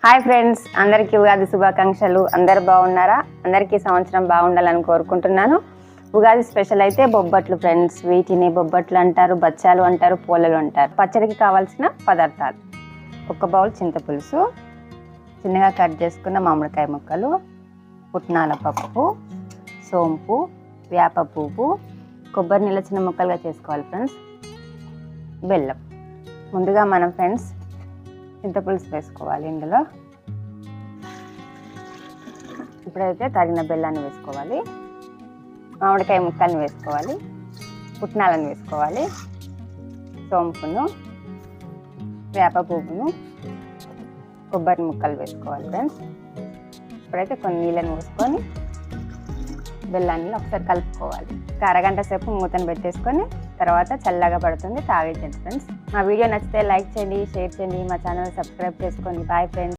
Hi friends, అందరికీ ఉగాది శుభాకాంక్షలు. అందరు బాగున్నారా? అందరికీ సంవత్సరం బాగుండాలని కోరుకుంటున్నాను. ఉగాది స్పెషల్ అయితే బొబ్బట్లు ఫ్రెండ్స్. వీటిని బొబ్బట్లు అంటారు, బచ్చాలు అంటారు, పోలలు అంటారు. పచ్చడికి కావాల్సిన పదార్థాలు: 1 బౌల్ చింతపులుసు, చిన్నగా కట్ చేసుకున్న మామిడికాయ ముక్కలు, పుట్నాల పప్పు, సోంపు, వేప పువ్వు, కొబ్బరి నీళ్ళ చిన్న ముక్కలుగా చేసుకోవాలి ఫ్రెండ్స్, బెల్లం. ముందుగా మనం ఫ్రెండ్స్ చింతపులుసు వేసుకోవాలి. ఇందులో ఇప్పుడైతే తగిన బెల్లాన్ని వేసుకోవాలి, మామిడికాయ ముక్కల్ని వేసుకోవాలి, పుట్నాలను వేసుకోవాలి, సోంపును, వేప పువ్వును, కొబ్బరి ముక్కలు వేసుకోవాలి ఫ్రెండ్స్. ఇప్పుడైతే కొన్ని నీళ్ళని పోసుకొని బెల్లాన్ని ఒకసారి కలుపుకోవాలి. ఒక అరగంట సేపు మూతను పెట్టేసుకొని తర్వాత చల్లగా పడుతుంది, తాగేయండి ఫ్రెండ్స్. మా వీడియో నచ్చితే లైక్ చేయండి, షేర్ చేయండి, మా ఛానల్ సబ్స్క్రైబ్ చేసుకోండి. Bye friends.